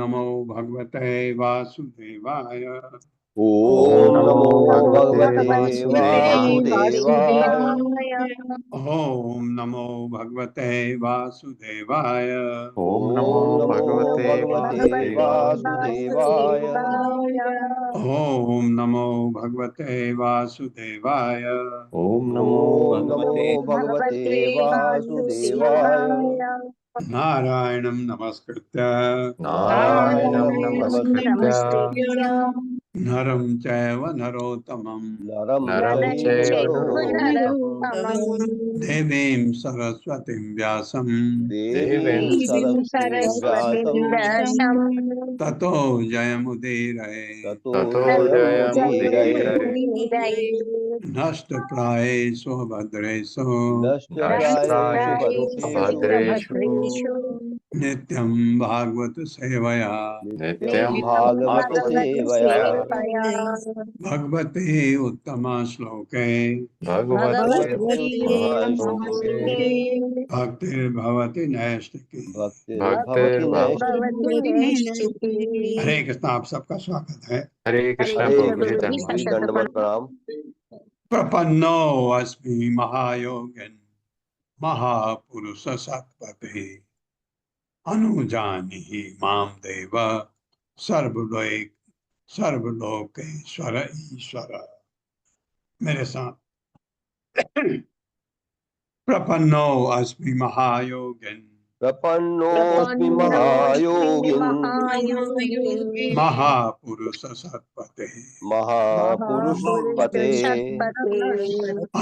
नमो भगवते वासुदेवाय। ओम नमो भगवते वासुदेवाय। ओम नमो भगवते वासुदेवाय। ओम नमो भगवते वासुदेवाय। ओम नमो भगवते वासुदेवाय। ओम नमो भगवते वासुदेवाय। नारायणं नमस्कृत्य नारायणं नमस्कृत्य नरं चैव नरोत्तमं नरं नरं चैव चैव नरोत्तमं देवीं सरस्वतीं व्यासं देवीं सरस्वतीं व्यासं ततो जयमुदीरये। ततो ततो जयमुदीरये। नष्टप्रायेषु भद्रेषु नष्टप्रायेषु नष्टप्रायेषु भद्रेषु भद्रेषु नित्यं भागवत सेवया नित्यं भागवत सेवया भगवते उत्तम श्लोके भगवते भगवत्युत्तमश्लोके भक्तिर्भवति नैष्ठिकी। भक्तिर्भवति भक्तिर्भवति नैष्ठिकी। हरे कृष्ण। आप सबका स्वागत है। हरे कृष्ण हरे प्रभु जी कृष्ण धन्यवाद। जी, दंडवत प्रणाम। प्रपन्नो अस्मि महायोगिन् महापुरुष सत्पथे अनुजानीहि माम देव सर्वलोकेश्वर ईश्वर। मेरे साथ प्रपन्नो अस्मि महायोगिन् प्रपन्नोऽस्मि महायोगिन् महापुरुष सत्पथे महापुरुषपते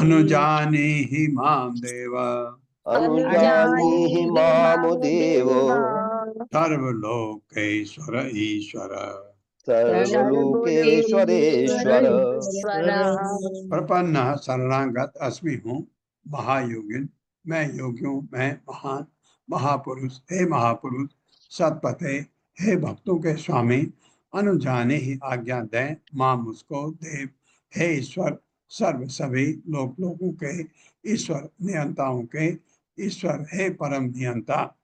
अनुजानीहि माम देव अनुजानीहि मामुदेव सर्वलोकेश्वर ईश्वर। सर्वलोकेश्वरेश्वर। प्रपन्न शरणागत अस्मि हूँ महायोगिन। मैं योगी हूँ, मैं महान महापुरुष। हे महापुरुष सतपथे, हे भक्तों के स्वामी, अनुजाने ही आज्ञा दें माँ मुझको देव। हे ईश्वर, सर्व सभी लोगों के ईश्वर, नियंताओं के ईश्वर, हे परम नियंता।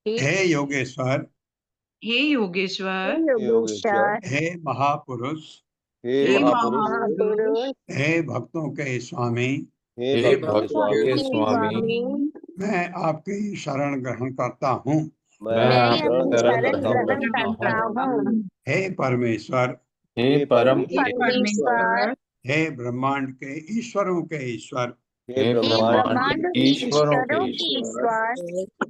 हे योगेश्वर, हे योगेश्वर, योगेश्वर, हे महापुरुष, हे महापुरुष, हे भक्तों के स्वामी, हे हे भक्तों के भक्तों के स्वामी, स्वामी, मैं आपकी शरण ग्रहण करता हूँ। मैं आपकी शरण ग्रहण ग्रहण करता हूँ। हे परमेश्वर, हे परम परमेश्वर, हे ब्रह्मांड के ईश्वरों के ईश्वर, हे ब्रह्मांड ईश्वरों के ईश्वर,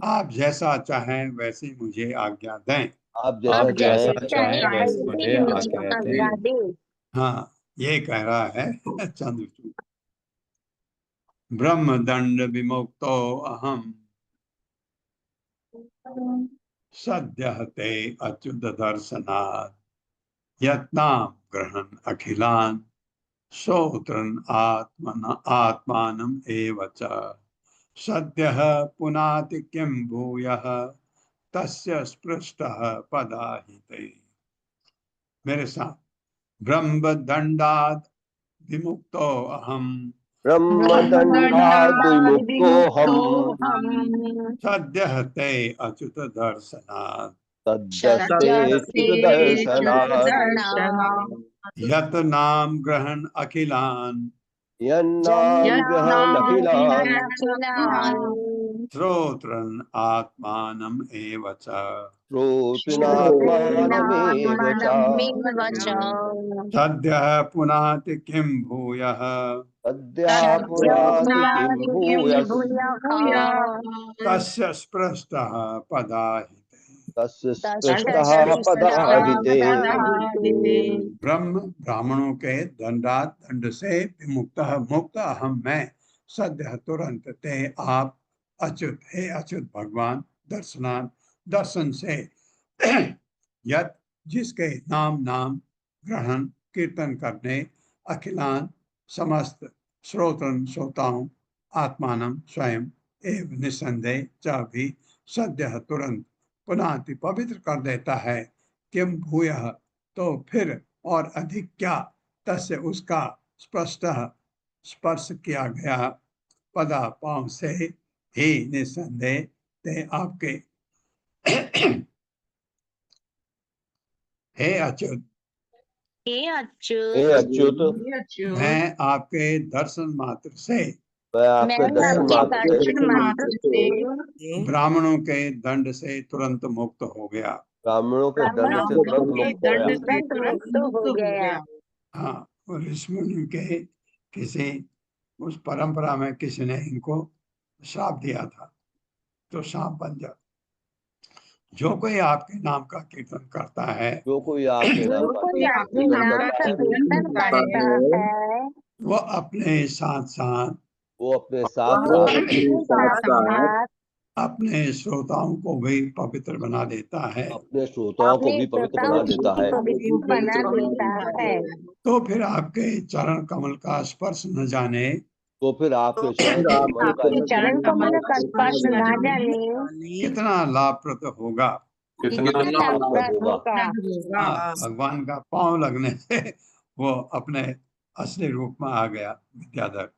आप जैसा चाहें वैसी मुझे आज्ञा दें। आप आप जैसा जैसा चाहें चाहें वैसे मुझे आज्ञा दें। हाँ, ये कह रहा है चंद्रचूड़। ब्रह्म दंड विमुक्तो अहम सद्यः ते अच्युत दर्शनात् यत्नां ग्रहण अखिलान् श्रोत्रन् आत्मानम् एव च सद्यः पुनाति किं भूयः तस्य स्पृष्टः पदाहिते। मेरे साथ, ब्रह्म दंडाद विमुक्तो अहम ब्रह्मदंडाद् विमुक्तोऽहम् सद्यः ते अच्युत दर्शनात् सद्यस्ते चिदर्शनात् यत नाम ग्रहण अखिलान यन्नाम ग्रहण अखिलान् श्रोत्रन आत्मानम एव च श्रोत्रिणात्मानमेव च सद्यः पुनाति किं भूयः सद्यः पुनाति किं भूयः तस्य स्पृष्टः पदाहिते। तस्य स्पृष्टः पदाहिते। ब्रह्म ब्राह्मणों के दंडात दंड से विमुक्त मुक्त अहम मैं सद्य तुरंत ते आप अच्युत, हे अच्युत भगवान, दर्शनात् दर्शन से यत जिसके नाम ग्रहण कीर्तन करने अखिलान समस्त श्रोतन श्रोताओं आत्मानम स्वयं एवं निसंदेह च भी सद्य तुरंत पुनाति पवित्र कर देता है। किम भूयः तो फिर और अधिक क्या, तस्य उसका स्पष्ट स्पर्श किया गया पदा पांव से ही निसंदेह ते आपके हे अच्युत, हे हे अच्युत, अच्युत, मैं आपके दर्शन मात्र से मैं आपके दर्शन मात्र से मात्र से ब्राह्मणों के दंड से तुरंत मुक्त हो गया। ब्राह्मणों के दंड से ब्राह्मणों तुरंत के मुक्त हो गया। दंड से तुरंत मुक्त हो गया। हाँ, और ऋषि के किसी उस परंपरा में किसी ने इनको श्राप दिया था, तो सांप बन जा। जो कोई आपके नाम का कीर्तन करता है, जो कोई आपके नाम का कीर्तन करता है, कीर्तन करता है, वो अपने साथ साथ वो अपने साथ वो साथ अपने साथ अपने श्रोताओं को भी पवित्र बना देता है। अपने श्रोताओं को अपने भी पवित्र श्रोताओं बना देता है। को भी बना देता है। तो फिर आपके चरण कमल का स्पर्श न जाने तो फिर आपके चरण कमल का आपके चरण कमल का स्पर्श ना जाने कितना लाभप्रद होगा। कितना लाभप्रद होगा। हाँ, भगवान का पांव लगने से वो अपने असली रूप में आ गया विद्याधर।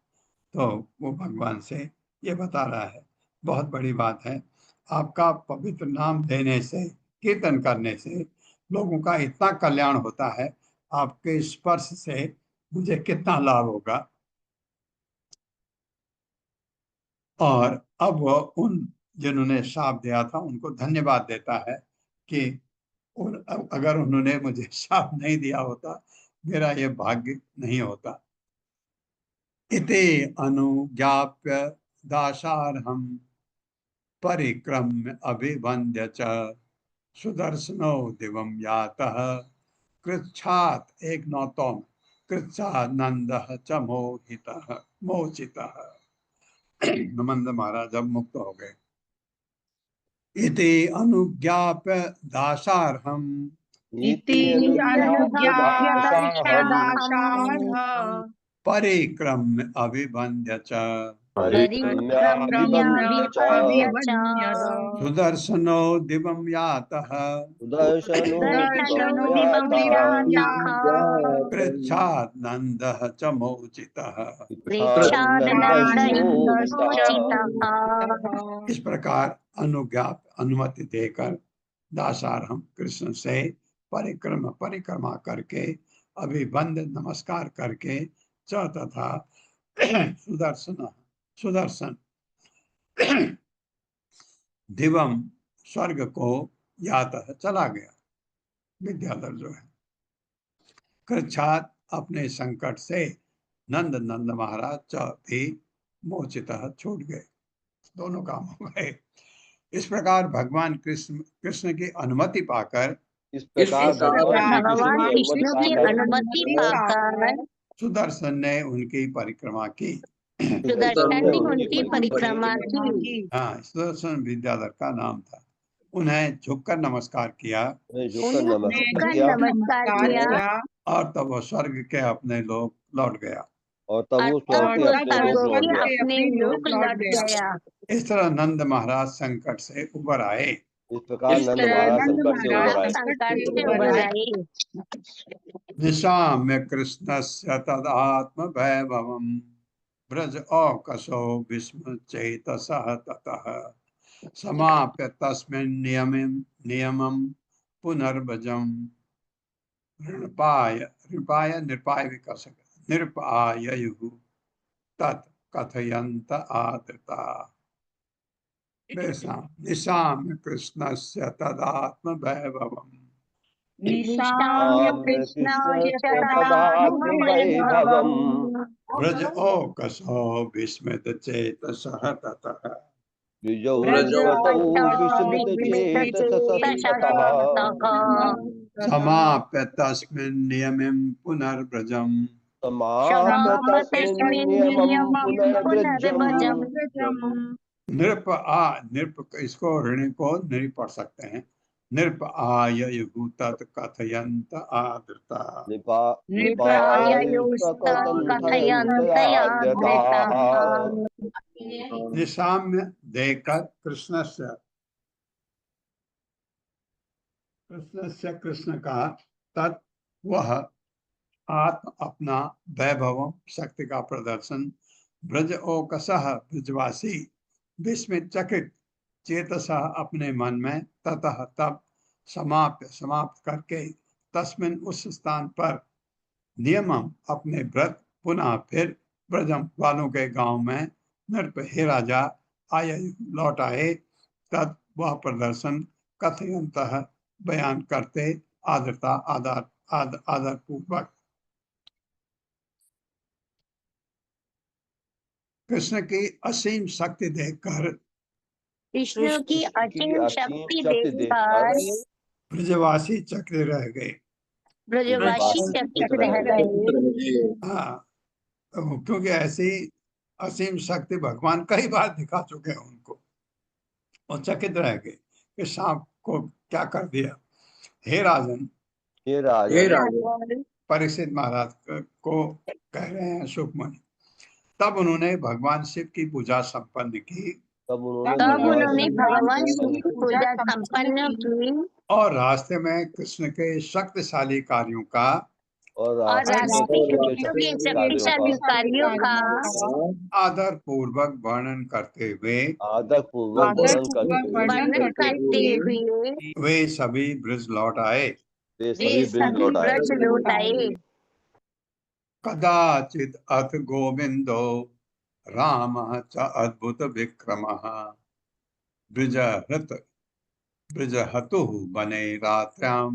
तो वो भगवान से ये बता रहा है, बहुत बड़ी बात है, आपका पवित्र नाम लेने से, कीर्तन करने से लोगों का इतना कल्याण होता है, आपके स्पर्श से मुझे कितना लाभ होगा। और अब वह उन जिन्होंने शाप दिया था उनको धन्यवाद देता है कि अगर उन्होंने मुझे शाप नहीं दिया होता, मेरा ये भाग्य नहीं होता। इति अनुज्ञाप्य दाशार्हम् परिक्रम्य अभिवन्द्य च सुदर्शनो दिवं यातः कृच्छात् एक नौतम कृच्छानंदः च मोचितः। नमंद महाराज जब मुक्त हो गए। इति अनुज्ञाप्य दाशार्हम् इति अनुज्ञाप्यदाशार्ह परिक्रम्य अभिवन्द्य च सुदर्शनो दिवं यातः सुदर्शनो कृच्छानंदः च मोचितः। इस प्रकार अनुमति देकर दासारहम कृष्ण से परिक्रमा करके अभिवंद नमस्कार करके च तथा सुदर्शन दिवम स्वर्ग को यातः चला गया। विद्याधर जो है कृच्छात अपने संकट से नंद महाराज च भी मोचितः छूट गए। दोनों काम हो गए। इस प्रकार भगवान कृष्ण की अनुमति पाकर इस प्रकार भगवान कृष्ण की अनुमति पाकर सुदर्शन ने उनकी परिक्रमा की। सुदर्शन ने उनकी परिक्रमा की। हाँ, सुदर्शन विद्याधर का नाम था। उन्हें झुककर नमस्कार किया नमस्कार किया और तब वो स्वर्ग के अपने लोग लौट गया। और तब वो स्वर्ग के अपने लोग लौट गया। इस तरह नंद महाराज संकट से उबर आए। इस प्रकार नंद महाराज संकट से उबर आए। निशाम्य कृष्णस्य तदात्म वैभवम् ब्रज औकसो विस्मचेतसः ततः समाप्य तस्मिन् नियमं पुनर्भजम् नृपाययुः तत् कथयन्त आदृता। निशाम्य कृष्णस्य तदात्म वैभवम् ब्रज औकसो विस्मित चेतसः ततः समाप्य तस्मिन् नियमं पुनर्व्रजम् नृप इसको ऋणी को नहीं पढ़ सकते हैं। नृप आययुः तत् कथयन्त आदृता। निशाम्य देकर कृष्ण का तत् वह आत्म अपना वैभव शक्ति का प्रदर्शन ब्रज औकसः ब्रजवासी विस्मित चकित चेतसा अपने मन में, ततः तब, समाप्त करके, तस्मिन उस स्थान पर, नियमम अपने व्रत, पुनः फिर ब्रजम वालों के गांव में, नृप हे राजा आय लौट आए, तद वह प्रदर्शन कथयंतः बयान करते, आदरता आदर पूर्वक। कृष्ण की असीम शक्ति देखकर, विष्णु की असीम शक्ति देखकर ब्रजवासी चक्र रह गए। ब्रजवासी चकित रह गए। हाँ, क्योंकि ऐसी असीम शक्ति भगवान कई बार दिखा चुके हैं उनको, और चकित रह गए कि सांप को क्या कर दिया। हे राजन, हे राजन, परीक्षित महाराज को कह रहे हैं सुखमणि, तब उन्होंने भगवान शिव की पूजा संपन्न की, तब उन्होंने भगवान शिव की पूजा संपन्न की और रास्ते में कृष्ण के शक्तिशाली कार्यों का, और रास्ते में कृष्ण के शक्तिशाली कार्यों का आदर पूर्वक वर्णन करते हुए, वर्णन करते हुए वे सभी ब्रज लौट आए। वे सभी ब्रज लौट आए। कदाचित अथ गोविंदो रामः च अद्भुत विक्रमः, ब्रजहतुः वने रात्र्यां,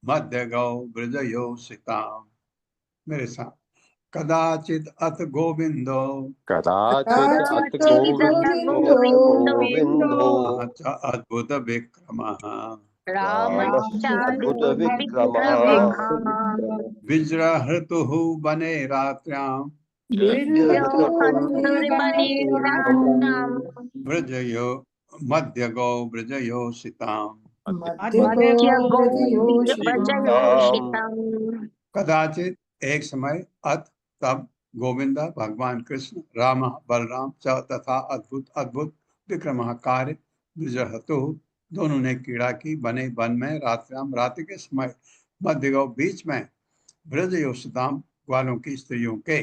मध्य गौ ब्रजयोषिताम्। मेरे साथ, कदाचित अथ गोविंदो कदाचित् गोविंदो च अद्भुत विक्रमः, रामश्चाद्भुत विजृहतुः वने रात्र्यां, ब्रजयो मध्य गौ ब्रजयोषिताम्। कदाचित एक समय, अथ तब, गोविंदा भगवान कृष्ण, राम बलराम च तथा अद्भुत अद्भुत विक्रम कार्य, विजहतु दोनों ने क्रीड़ा की, बने वन में, रात्र्याम रात्रि के समय, मध्य गौ बीच में, ब्रज योषिताम वालों की स्त्रियों के।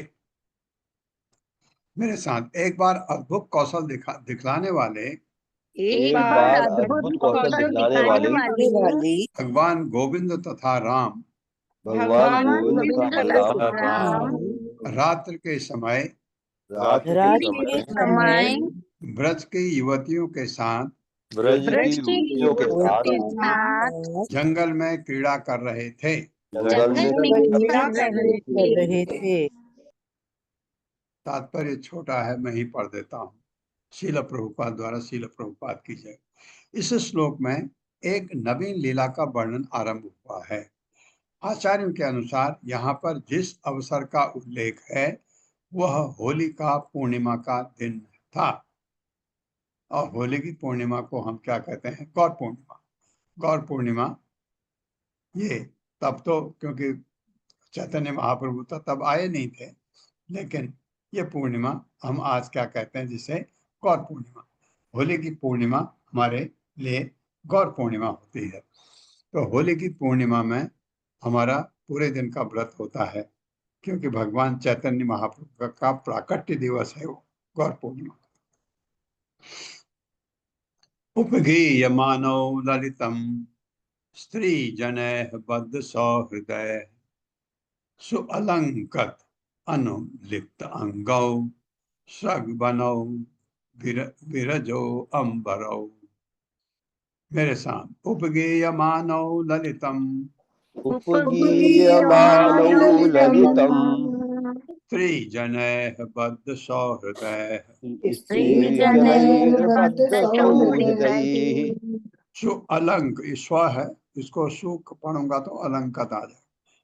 मेरे साथ, एक बार अद्भुत कौशल दिखलाने वाले, अद्भुत कौशल दिखलाने वाले भगवान गोविंद तथा राम, भगवान गोविंद तथा राम रात्रि के समय, ब्रज की युवतियों के साथ, ब्रज की युवतियों के साथ जंगल में क्रीड़ा कर रहे थे। तात्पर्य छोटा है, मैं ही पढ़ देता हूँ। शील प्रभुपाद द्वारा शील प्रभुपाद की जय। इस श्लोक में एक नवीन लीला का वर्णन आरंभ हुआ है। आचार्यों के अनुसार यहाँ पर जिस अवसर का उल्लेख है वह होली का पूर्णिमा का दिन था। और होली की पूर्णिमा को हम क्या कहते हैं? गौर पूर्णिमा। गौर पूर्णिमा ये तब तो, क्योंकि चैतन्य महाप्रभु तो तब आए नहीं थे, लेकिन ये पूर्णिमा हम आज क्या कहते हैं, जिसे गौर पूर्णिमा। होली की पूर्णिमा हमारे लिए गौर पूर्णिमा होती है। तो होली की पूर्णिमा में हमारा पूरे दिन का व्रत होता है, क्योंकि भगवान चैतन्य महाप्रभु का प्राकट्य दिवस है वो गौर पूर्णिमा। उपगीयमानो ललितम स्त्री जनैः बद्ध सौहृदय, सुअलंकृत अनुलिप्त अंगौ, सगबनौ विरजो अंबरौ। मेरे साथ, उपगीयमानो ललितम स्त्रीजनैः बद्ध सौहृदय, सुअलंक, स्व है, इसको सु पढ़ूंगा तो अलंकत आ जाए।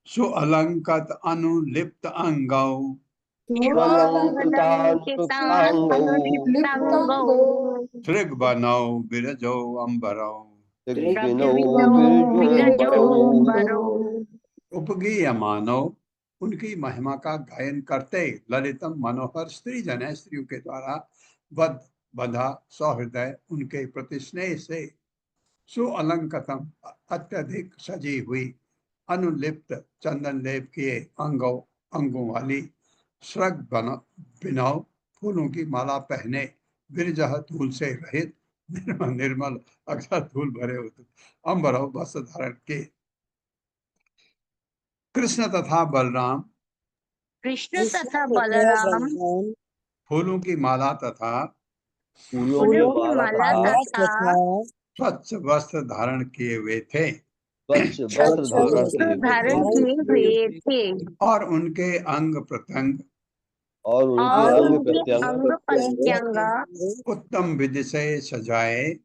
सुअलंकृत अनुलिप्त अंगौ, त्रिगबनौ विरजो अंबरौ। उपगीयमानो, उनकी महिमा का गायन करते, ललितम मनोहर स्त्री जन है, स्त्रियों के द्वारा बंधा सौहृदय, उनके प्रति स्नेह से, सुअलंकृतम अत्यधिक सजी हुई, अनुलिप्त चंदन लेप किए, अंगों वाली, श्रग बिनौ फूलों की माला पहने, विरजह धूल से रहित, निर्मल निर्मल अक्षर धूल भरे होते अंबरो वस्त्र धारण के। कृष्ण तथा बलराम कृष्ण तथा बलराम फूलों की माला तथा फूलों फूलों की की माला माला तथा तथा स्वच्छ वस्त्र धारण किए हुए थे स्वच्छ वस्त्र धारण किए हुए थे धारण किए हुए थे और उनके अंग प्रत्यंग और उनके और अंग उनके प्रत्यंग अंग प्रत्यंग उत्तम विधि से सजाए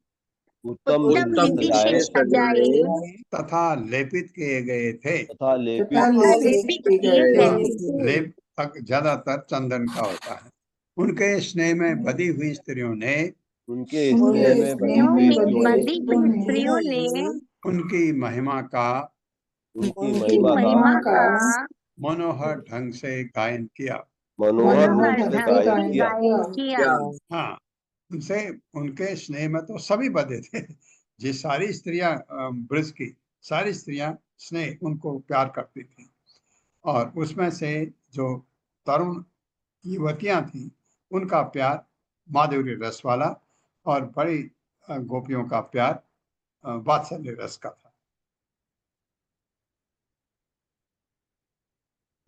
उत्तम उत्तम विधि से विधि सजाए से सजाए तथा लेपित किए गए थे। तथा लेपित तथा लेपित किए गए थे। लेप तक ज्यादातर चंदन का होता है। उनके स्नेह में बधी हुई स्त्रियों ने उनके स्नेह में बधी स्त्रियों हुई में स्त्रियों ने बंधी हुई स्त्रियों ने उनकी महिमा का उनकी उनकी महिमा का महिमा का मनोहर ढंग से गायन किया। मनोहर मनोहर ढंग से ढंग गायन से किया। गायन किया। हाँ, उनसे उनके स्नेह में तो सभी बधे थे। जी सारी स्त्रियां ब्रज की सारी स्त्रियां स्नेह उनको प्यार करती थी और उसमें से जो तरुण युवतियां थी उनका प्यार माधुर्य रस वाला और बड़ी गोपियों का प्यार वात्सल्य रस का था।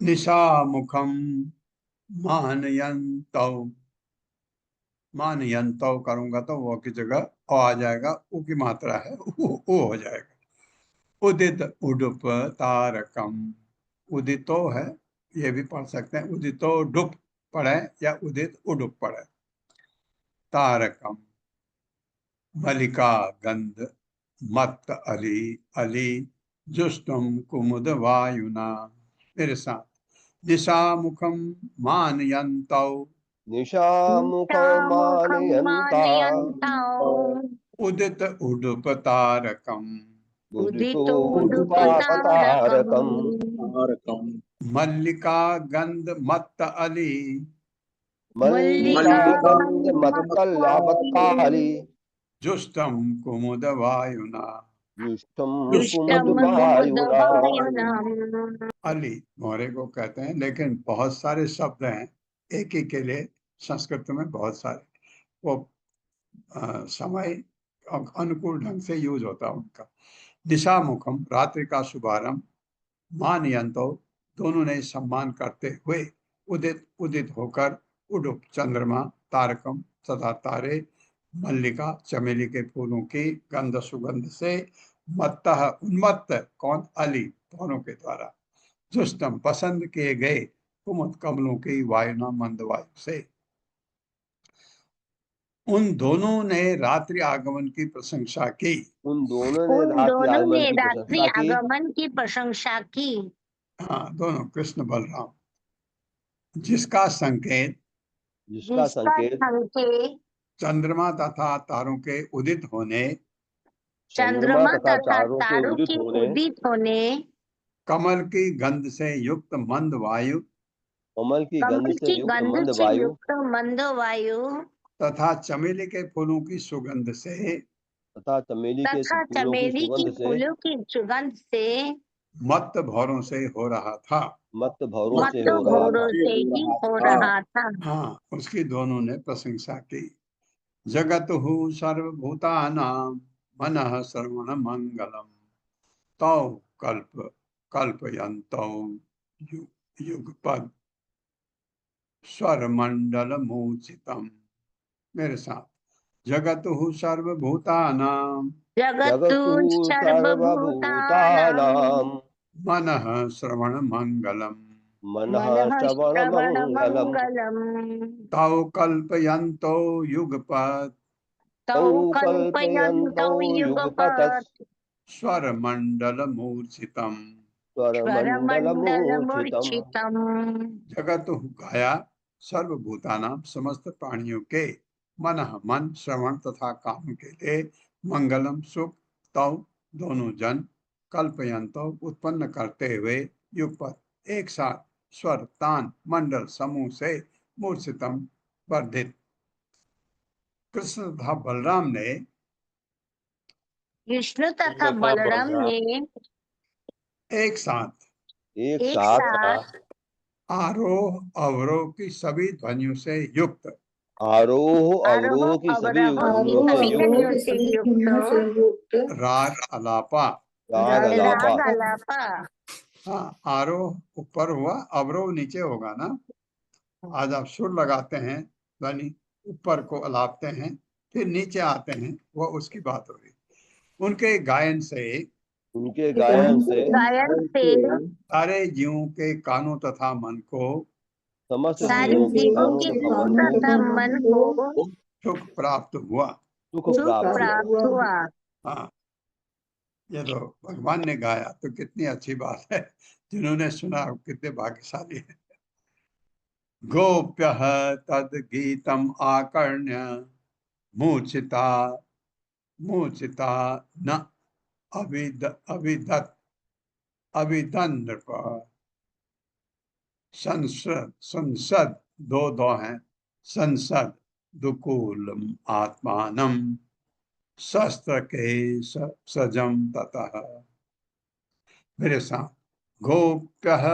निशा मुखम मानयन्तौ मानयन्तौ करूंगा तो वो की जगह ओ आ जाएगा, ऊ की मात्रा है ओ हो जाएगा। उदित उडुप तारकम, उदितो है ये भी पढ़ सकते हैं, उदितो डुप पढ़े या उदित उडुप पढ़े। तारकम मलिका गंध मत अली अली जुष्टम कुमुद वायुना। मेरे साथ दिशा मुखम मानयन्तौ निशामुखं निशामुखमानयन्ता मानयन्तौ उदित उडुप तारकम उदितोदुपातारकम् उदितोदुपतारकम् मल्लिका गंध मत्त अली मल्लिका मल्लिकागन्धमत्तल्लावत्ताली जुष्टम कुमुद वायुना। जुष्टं दुष्टम कुमुदवायुना। कुमुदवायुनाम्। अली मोहरे को कहते हैं, लेकिन बहुत सारे शब्द हैं एक ही के लिए। संस्कृत में बहुत सारे वो समय अनुकूल ढंग से यूज होता है उनका। दिशा मुखम रात्रि का शुभारंभ, मानयंतो दोनों ने सम्मान करते हुए, उदित उदित होकर, उडुप चंद्रमा, तारकम तथा तारे, मल्लिका चमेली के फूलों की गंध सुगंध से, मत्तः उन्मत्त कौन अली दोनों के द्वारा, जुष्टम पसंद किए गए, कुमुद कमलों की वायुना मंद वायु से। उन दोनों ने रात्रि आगमन की प्रशंसा की। उन दोनों ने उन रात्रि दोनों आगमन ने की रात्रि प्रशंसा की। आगमन की प्रशंसा की। हाँ, दोनों कृष्ण बलराम। जिसका संकेत जिसका संकेत संकेत चंद्रमा तथा तारों के उदित होने, चंद्रमा चंद्रमा तथा तथा तारों के तारों उदित के होने, उदित होने, कमल की गंध से युक्त मंद वायु कमल की गंध कमल से की युक्त गंध मंद से वायु युक्त मंद वायु तथा चमेली के फूलों की सुगंध से, तथा चमेली के तथा फूलों की चमेली की सुगंध से, फूलों की सुगंध से मत्त भौरों से हो रहा था। मत भौरों से मत हो रहा भोरों था। से ही हो रहा था। हाँ, उसकी दोनों ने प्रशंसा की। जगतहु सर्वभूतानां मनः श्रवण मंगलम, तौ कल्प कल्पयन्तौ युगपद स्वर मंडल मूर्छितम। मेरे साथ जगतहु सर्वभूतानां जगतु जगतु सर्वभूतानां सर्वभूतानां मनः श्रवण मंगलम, मनः मनः श्रवण श्रवणमङ्गलम्। मंगलम्। तौ कल्पयन्तो युगपद तौ तौ कल्पयन्तौ कल्पयन्तौ युगपतः युगपत् स्वर मंडल मूर्छितम। स्वरमण्डलमूर्छितम्। स्वरमण्डलमूर्छितम्। जगत गाया सर्वभूतानां समस्त प्राणियों के, मन मन श्रवण तथा काम के लिए, मंगलम सुख, तव दोनों जन, कल्पयंतो उत्पन्न करते हुए, युगपत एक साथ, स्वर तान मंडल समूह से, मूर्छितम वर्धित। कृष्ण तथा बलराम ने कृष्ण तथा बलराम ने एक साथ एक एक साथ साथ आरोह अवरोह की सभी ध्वनियों से युक्त आरोह अवरोह की सभी ध्वनियों से युक्त राग अलापा। राग अलापा। राग अलापा। हाँ, आरोह ऊपर हुआ, अवरोह नीचे होगा ना। आज आप सुर लगाते हैं, ध्वनि ऊपर को अलापते हैं, फिर नीचे आते हैं, वो उसकी बात हो रही। उनके गायन से उनके गायन से सारे जीवों के कानों तथा मन को समस्त सारे जीवों के जीवों कानों के तथा मन तथा मन को सुख प्राप्त हुआ। सुख सुख प्राप्त हुआ। प्राप्त हुआ। हाँ, ये तो भगवान ने गाया तो कितनी अच्छी बात है, जिन्होंने सुना कितने भाग्यशाली है। गोप्यः तद गीतम आकर्ण्य मूर्छिता मूर्छिता न अभिदत अभिदन नृप। संसद संसद दो हैं, संसद दुकूलम आत्मानम शस्त्र के सजम ततः। मेरे साथ, गोप्यः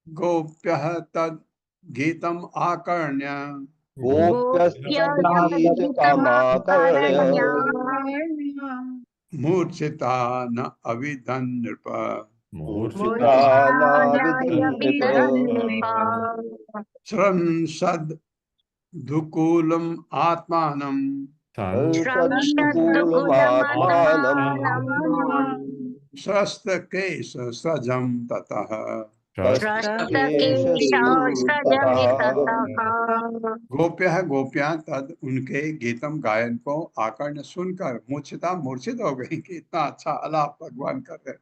गोप्यः तद गीतम आकर्ण्य गोप्यस्तमाकर्ण्य मूर्छिता न अविदन नृप। मूर्छिता नाभिदन्नृप। श्रंसद दुकूलम आत्मानम संसदुकूलमात्मानम् शस्त्र केश सजम ततः। गोप्यः गोपियां तद उनके गीतम गायन को आकर्ण सुनकर मूर्छिता मूर्छित हो गई कि इतना अच्छा आलाप भगवान कर रहे।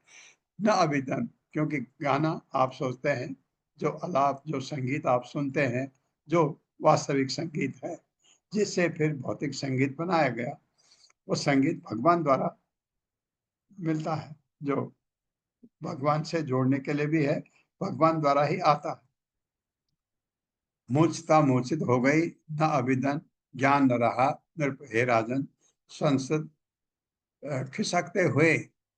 न अभिधन, क्योंकि गाना आप सोचते हैं, जो आलाप जो संगीत आप सुनते हैं, जो वास्तविक संगीत है जिससे फिर भौतिक संगीत बनाया गया, वो संगीत भगवान द्वारा मिलता है, जो भगवान से जोड़ने के लिए भी है, भगवान द्वारा ही आता है। मूर्छता मूर्छित हो गई, न अभिधन ज्ञान न रहा नृप। हे राजन, संसद खिसकते हुए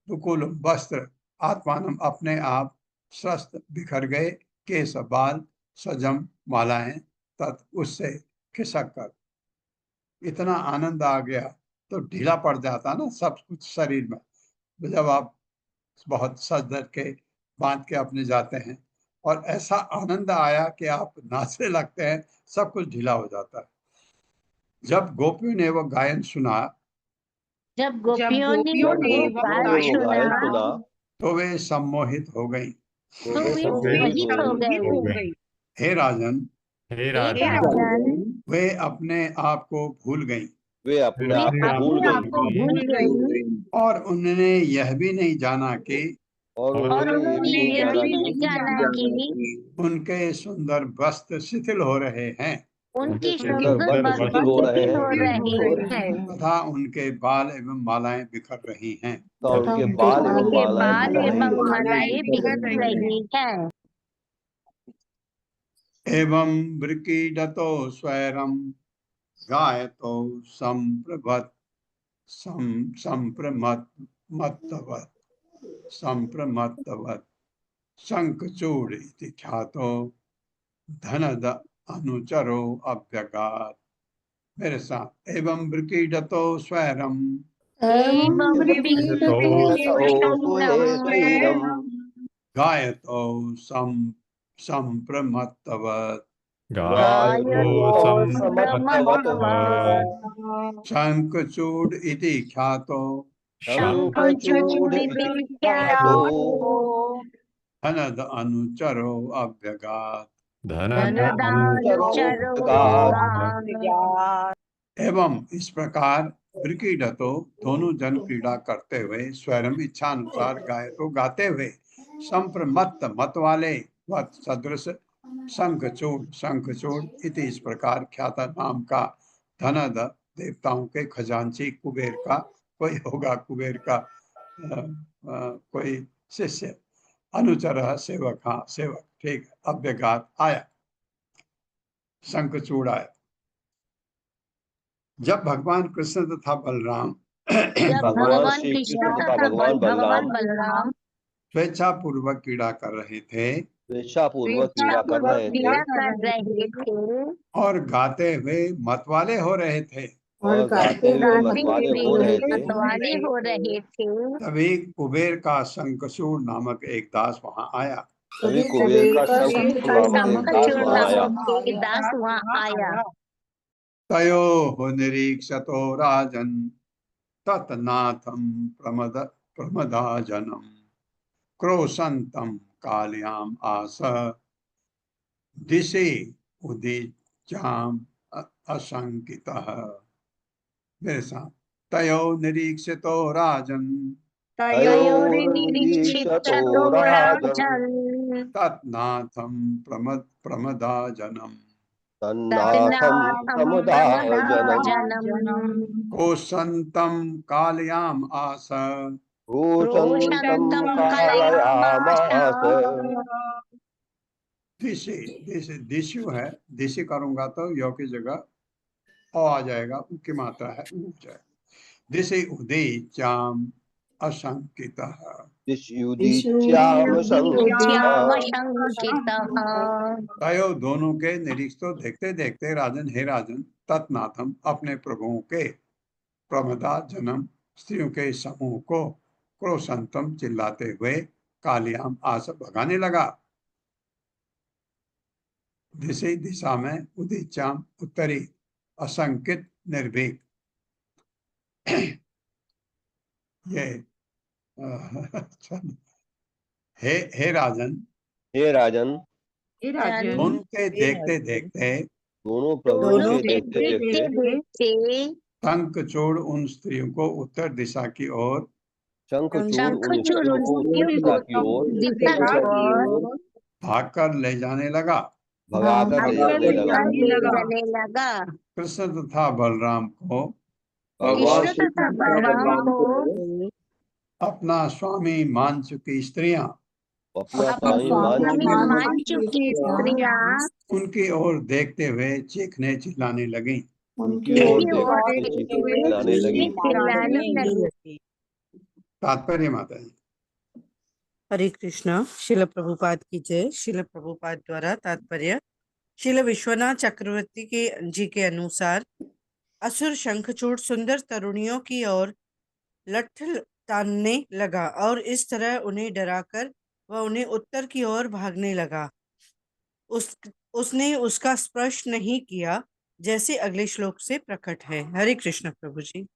दुकुल वस्त्र आत्मानम अपने आप स्वस्थ बिखर गए, केस बाल सजम मालाएं तत् उससे खिसक कर। इतना आनंद आ गया तो ढीला पड़ जाता ना सब कुछ शरीर में, जब आप बहुत सज धज के बांध के अपने जाते हैं, और ऐसा आनंद आया कि आप नाचने लगते हैं, सब कुछ ढीला हो जाता है। जब गोपियों ने वो गायन सुना, जब गोपियों ने वो गायन सुना तो वे सम्मोहित हो गई। तो वे मोहित हो गए। हे राजन, हे राजन, वे अपने आप को भूल गई वे अपने आप को भूल गई और उन्होंने यह भी नहीं जाना कि और उन्होंने ये भी नहीं जाना कि उनके सुंदर वस्त्र शिथिल हो रहे हैं उनकी सुंदर वस्त्र शिथिल हो रहे हैं तथा उनके बाल एवं मालाएं बिखर रही हैं। तो उनके बाल एवं मालाएं बिखर रही हैं। एवं वृकीडतो स्वैरम गायतो संप्रभत संप्रमत्तवत् शंखचूड़ इति ख्यातो धनद अनुचरो अभ्यगात। मेरे साथ, एवं वृकीडतो स्वैरम गायतो संप्रमत्तवत् शंखचूड़ इति ख्यातो धनद अनुचरो अभ्यगात। एवं इस प्रकार वृकीडतो दोनों जन क्रीड़ा करते हुए स्वयं इच्छा अनुसार गायतो गाते हुए संप्रमत्त मत वाले व सदृश शंखचूड़ इति इस प्रकार ख्याता नाम का धनद देवताओं के खजांची कुबेर का कोई होगा, कुबेर का कोई शिष्य, अनुचर सेवक, हाँ सेवक, ठीक है, अभ्यगात आया, शंखचूड़ आया। जब भगवान कृष्ण तथा बलराम भगवान श्री कृष्ण तथा भगवान बलराम स्वेच्छा पूर्वक क्रीड़ा कर रहे थे, स्वेच्छापूर्वक क्रीड़ा कर रहे थे क्रिया कर रहे थे और गाते हुए मतवाले हो रहे थे। और गाते हुए गाते मतवाले हुए हो रहे थे। मतवाले हो रहे थे। तभी कुबेर का शंखचूड़ नामक एक दास वहां आया। तभी कुबेर का शंखचूड़ नामक एक दास शंखचूड़ वहां आया। नामक एक दास वहां आया। तयो निरीक्षतो राजन तत्नाथम प्रमदाजनम क्रोशंतम काल्याम आस दिशि उदीचाम असंकितः। मेरे साथ तयो निरीक्षितो राजन तयोर्निरीक्षतो राजन् तत्नाथम प्रमदाजनम तन्नाथं प्रमुदाजनम् कोशंतम कालयाम आस घोषन्तं कालयामास। दिशि दिशि दिशु है, दिशि करूंगा तो यो की जगह ओ आ जाएगा, उ की मात्रा है उ हो जाएगा। दिशि उदीचाम असंकितः। दिश्युदीच्याम श्याम संकितः। शंकितः। तयो दोनों के निरीक्षण देखते देखते राजन, हे राजन, तत्नाथम अपने प्रभुओं के प्रमदा जन्म स्त्रियों के समूह को क्रोशंतम चिल्लाते हुए कालियाम आस भगाने लगा। दिशि दिशा में, उदीचाम उत्तरी, असंकित निर्भीक। ये हे राजन, हे राजन, दोनों के देखते देखते दोनों प्रभुओं दोनों के देखते देखते देखते शंखचूड़ उन स्त्रियों को उत्तर दिशा की ओर शंखचूड़ उन शंखचूड़ स्त्रियों उन को उत्तर स्त्रियों दिशा को की ओर दिशा की ओर भागकर ले जाने लगा। भगाकर ले जाने लगा। ले जाने लगा। कृष्ण तथा बलराम को भगवान कृष्ण श्री तथा बलराम को अपना स्वामी मान चुकी स्त्रियां अपना अपने स्वामी मान स्वामी चुकी मान चुकी स्त्रियां उनकी ओर देखते हुए चीखने चिल्लाने लगी। उनकी ओर उनकी ओर देखते देखते चीखने हुए चिल्लाने लगी। चिल्लाने लगी। तात्पर्य माता जी, हरे कृष्णा। शिल प्रभुपाद की जय। शिल प्रभुपाद द्वारा तात्पर्य। शिल विश्वनाथ चक्रवर्ती के जी के अनुसार असुर शंखचूड़ सुंदर तरुणियों की ओर लठ तानने लगा और इस तरह उन्हें डराकर वह उन्हें उत्तर की ओर भागने लगा। उसने उसका स्पर्श नहीं किया, जैसे अगले श्लोक से प्रकट है। हरे कृष्ण प्रभु जी।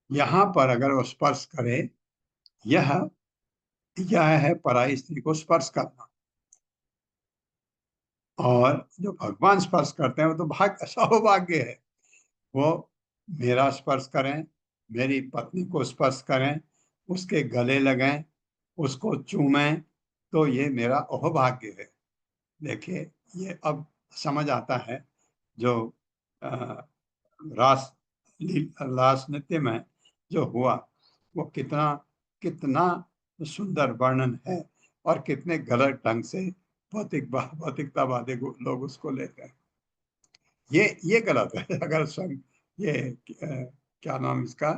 यहाँ पर अगर वो स्पर्श करे, यह है पराई स्त्री को स्पर्श करना। और जो भगवान स्पर्श करते हैं वो तो भाग्य, सौभाग्य है। वो मेरा स्पर्श करें, मेरी पत्नी को स्पर्श करें, उसके गले लगें, उसको चूमें, तो ये मेरा अहोभाग्य है। देखिए, ये अब समझ आता है जो रास रास नृत्य में जो हुआ, वो कितना कितना सुंदर वर्णन है और कितने गलत ढंग से भौतिकतावादी लोग उसको लेते हैं। ये गलत है। अगर संग ये क्या नाम इसका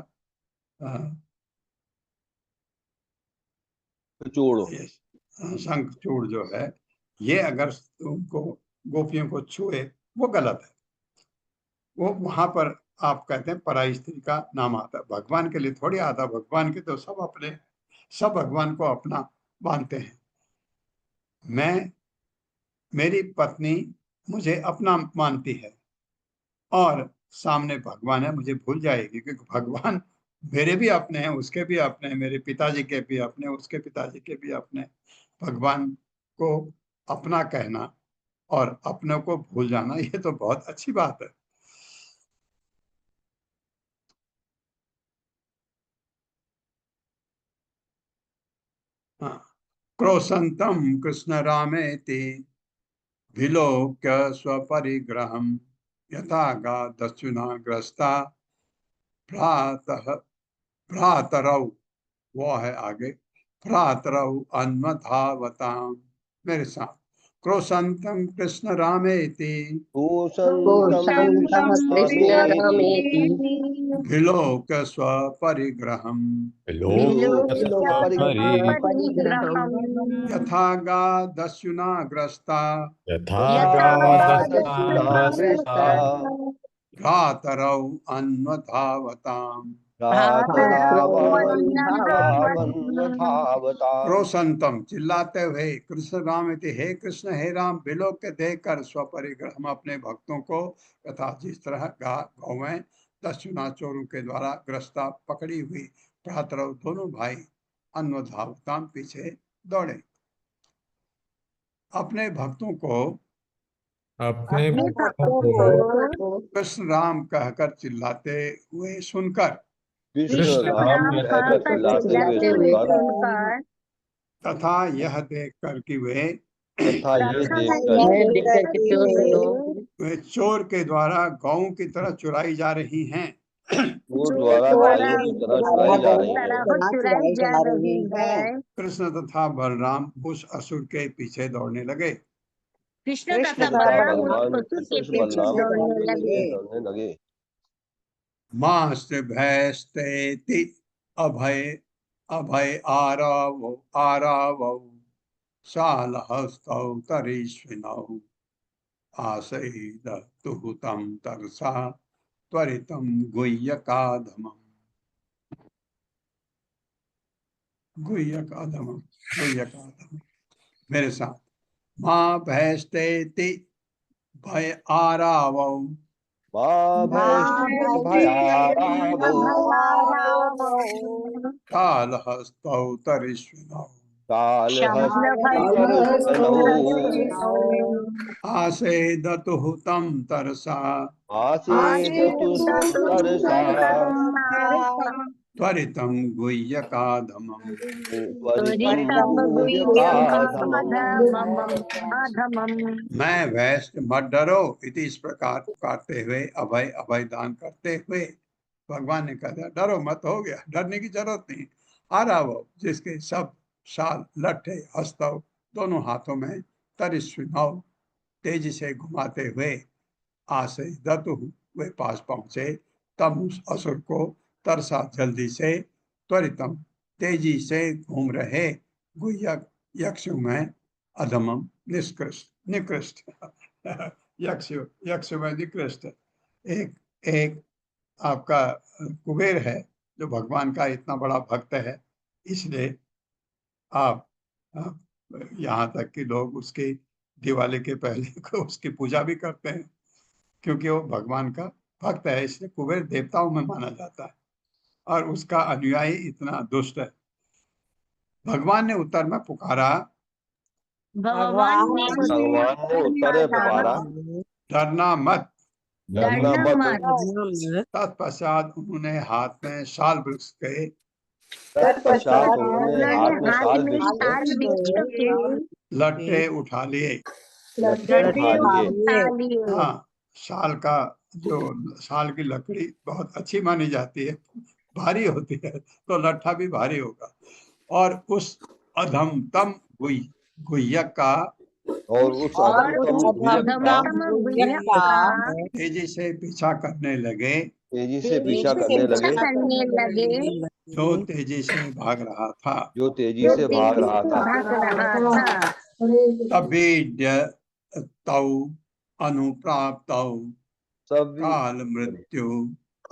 चूड़, शंखचूड़ जो है, ये अगर उनको गोपियों को छुए, वो गलत है। वो वहां पर आप कहते हैं पराई स्त्री का नाम आता है। भगवान के लिए थोड़ी आता। भगवान के तो सब भगवान को अपना मानते हैं। मेरी पत्नी मुझे अपना मानती है और सामने भगवान है, मुझे भूल जाएगी, क्योंकि भगवान मेरे भी अपने हैं, उसके भी अपने हैं, मेरे पिताजी के भी अपने, उसके पिताजी के भी अपने। भगवान को अपना कहना और अपने को भूल जाना, ये तो बहुत अच्छी बात है। हाँ। क्रोशंतम कृष्ण रामेति विलोक्य स्वपरिग्रहम यथा गा दक्षिणाग्रस्ता भ्रातः भ्रातरौ, वो है आगे, भ्रातरौ अन्वधावताम। मेरे साथ क्रोशन्तं कृष्ण रामेति भूषन्तः कृष्ण रामेति विलोक स्वपरिग्रहम् विलोकस्वपरिग्रहम् यथा गादस्युनाग्रस्ता यथागादस्युनाग्रस्ता भ्रातरौ अन्वधावताम् भ्रातरावन्धावन्धावताम् क्रोशंतम चिल्लाते हुए कृष्ण राम इति, हे कृष्ण हे राम, विलोक के देखकर स्वपरिग्रह हम अपने भक्तों को तथा जिस तरह गौवें दस्युना चोरों के द्वारा ग्रस्ता पकड़ी हुई भ्रातरव दोनों भाई अन्वधावताम पीछे दौड़े। अपने भक्तों को कृष्ण राम कहकर चिल्लाते हुए सुनकर कृष्ण राम कहकर चिल्लाते हुए सुनकर तथा यह देखकर कि वे वे चोर के द्वारा गौ की तरह चुराई जा रही हैं, चुराई जा रही है। कृष्ण तथा बलराम उस असुर के पीछे दौड़ने लगे। कृष्ण तथा बलराम उस असुर के पीछे दौड़ने लगे। मास्त्र भयस्तेति अभय अभय आरावौ शालहस्तौ तरीश्विनौ आसैदतुहुतं तरसा त्वरितं गुह्यकाधमम्। मेरे साथ। माँ भयस्तेति भय आरावौ कालहस्तौ तरिष्विनौ आसेदतुः तं तरसा त्वरितं गुह्यकाधमम्। मैं वैश्य मत डरो इति इस प्रकार पुकारते हुए अभय अभय दान करते हुए भगवान ने कहा डरो मत, हो गया, डरने की जरूरत नहीं। आ रहा वो जिसके सब शाल लट्ठे हस्तव दोनों हाथों में तरिस्विनौ तेजी से घुमाते हुए आसे दतु वे पास पहुंचे, तब उस असुर को तरसा जल्दी से त्वरितम तेजी से घूम रहे गुह्यक यक्ष में अधमम निष्कृष्ट निकृष्ट यक्ष में निकृष्ट एक आपका कुबेर है जो भगवान का इतना बड़ा भक्त है, इसलिए आप यहाँ तक कि लोग उसकी दिवाली के पहले को उसकी पूजा भी करते हैं, क्योंकि वो भगवान का भक्त है, इसलिए कुबेर देवताओं में माना जाता है और उसका अनुयायी इतना दुष्ट है। भगवान ने उत्तर में पुकारा, भगवान ने उत्तर में पुकारा, डरना मत। मत। तत्पश्चात उन्होंने हाथ में शाल वृक्ष के लट्ठे उठा लिए। हाँ, शाल का जो शाल की लकड़ी बहुत अच्छी मानी जाती है, भारी होती है, तो लट्ठा भी भारी होगा। और उस अधमतम गुह्यक का तेजी से पीछा करने लगे, जो तेजी से भाग रहा था, तभी तौ अनुप्राप्तौ काल मृत्यु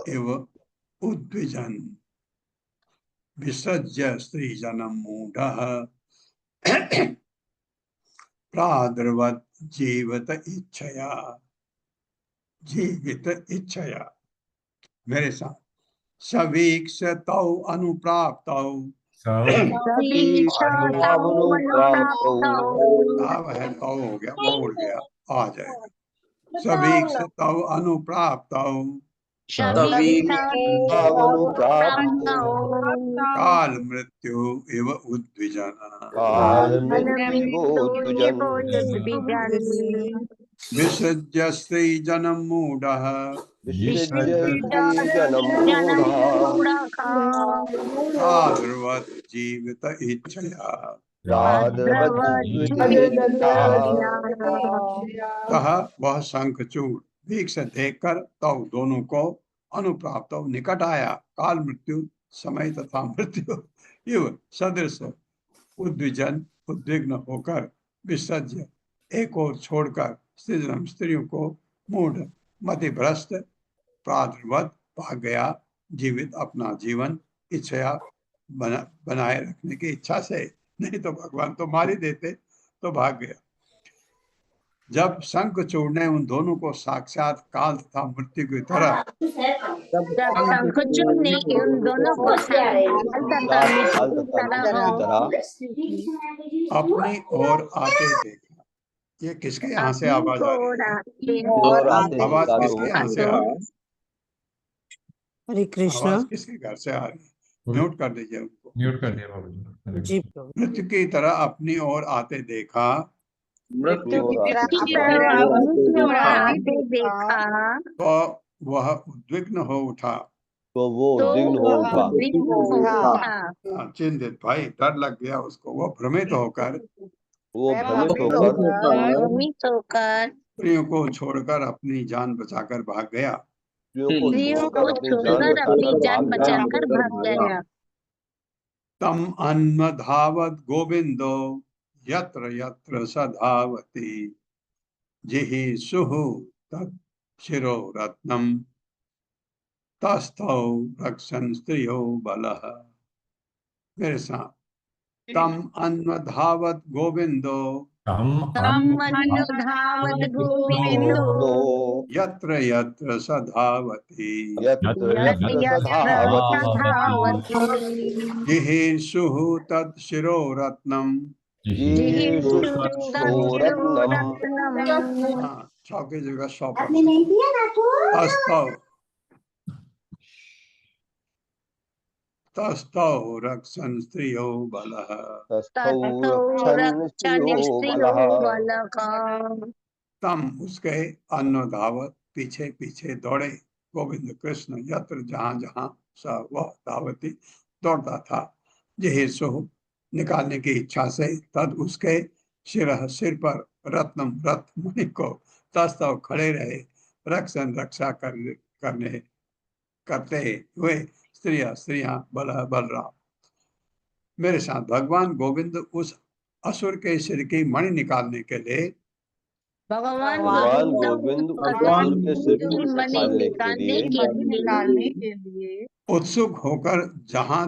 एव उद्विजन विसर्ज्य स्त्री जनम मूढ़ प्रादुर्वत जीवित इच्छया। मेरे साथ। सवीक्ष तौ अनुप्राप्तौ है तौ हो गया, बोल गया, आ जाएगा। सवीक्ष तौ अनुप्राप्तौ काल मृत्यु एव उद्विजन विसृज्य स्त्री जनम मूढ़ः प्रादुर्वत जीवित इच्छया। कहा वह शंखचूड़ भीख से देखकर तब दोनों को अनुप्राप्त निकट आया। काल मृत्यु समय तथा मृत्यु इव सदृश उद्विजन उद्विग्न होकर विसर्ज्य एक और छोड़कर स्त्रियों को मूढ़ मतिभ्रष्ट प्रादुर्वत भाग गया। जीवित अपना जीवन इच्छा बनाए रखने की इच्छा से, नहीं तो भगवान तो मार ही देते, तो भाग गया। जब शंखचूड़ ने उन दोनों को साक्षात काल तथा मृत्यु की तरह जब शंखचूड़ ने उन दोनों को साक्षात तथा मृत्यु की तरह अपनी ओर आते देखा। ये किसके यहाँ से आवाज आ रही है? आवाज किसके यहाँ से आ रही है? हरे कृष्णा। आवाज किसके घर से आ रही है? म्यूट कर दीजिए उनको। म्यूट कर दिया बाबूजी। जी प्रभु। मृत्यु की तरह अपनी ओर आते देखा। मृत्यु की तरह अपनी ओर आते देखा तो वह उद्विग्न हो उठा। चिंतित भाई, डर लग गया उसको। वो भ्रमित होकर स्त्रियों को छोड़कर अपनी जान बचाकर भाग गया। तम अन्वधावत गोविंदो यत्र यत्र सधावती जिहि सुहु तत् शिरो रत्नम तस्थौ रक्षन् स्त्रियो बलः। मेरे साथ, तम अन्वधावत गोविंदो यत्र यत्र सधावती जिहिषुः तत् शिरो रत्नम। छौ की जगह 100। तस्थौ रक्षन् स्त्रियो बलः। तम उसके अन्वधावत पीछे पीछे दौड़े गोविंद कृष्ण यत्र जहां जहां स वह धावती दौड़ता था। जिहिषु निकालने की इच्छा से तद उसके सिर पर रत्नम रत्न मणि को तस्तव खड़े रहे रक्षण रक्षा करते हुए स्त्रियां बलराम। मेरे साथ भगवान गोविंद उस असुर के सिर की मणि निकालने के लिए भगवान गोविंद निकालने के लिए उत्सुक होकर जहां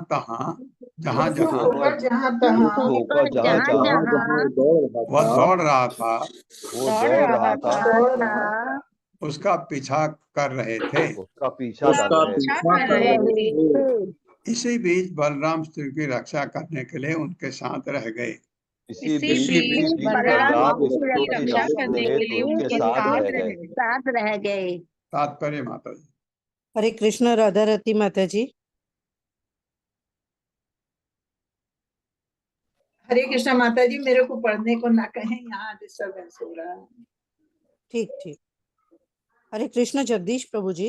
वह दौड़ रहा था उसका पीछा कर रहे थे। इसी बीच बलराम स्त्री की रक्षा करने के लिए उनके साथ रह गए। तात्पर्य माता जी। हरे कृष्ण। राधा रती माता जी। हरे कृष्णा माता जी, मेरे को पढ़ने को ना कहें, यहाँ डिस्टर्बेंस हो रहा है। ठीक ठीक। हरे कृष्ण जगदीश प्रभु जी।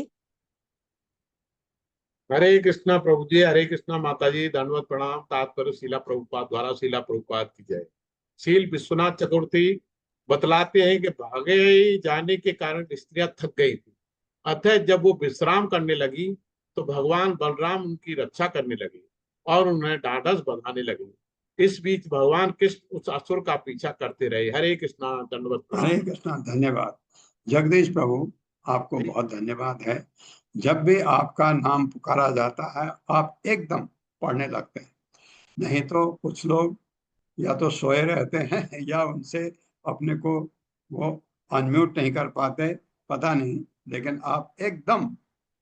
हरे कृष्णा प्रभु जी। हरे कृष्णा माता जी। दंडवत प्रणाम। तात्पर्य शीला प्रभुपाद द्वारा शीला प्रभुपाद की जय। शील विश्वनाथ चतुर्थी बतलाते हैं कि भागे जाने के कारण स्त्रियां थक गई थी, अतः जब वो विश्राम करने लगी तो भगवान बलराम उनकी रक्षा करने लगे और उन्हें ढाढ़स बंधाने लगे। इस बीच भगवान कृष्ण उस असुर का पीछा करते रहे। हरे कृष्णा। दंडवत प्रणाम। हरे कृष्णा। धन्यवाद जगदीश प्रभु, आपको बहुत धन्यवाद है। जब भी आपका नाम पुकारा जाता है आप एकदम पढ़ने लगते हैं, नहीं तो कुछ लोग या तो सोए रहते हैं या उनसे अपने को वो अनम्यूट नहीं कर पाते, पता नहीं, लेकिन आप एकदम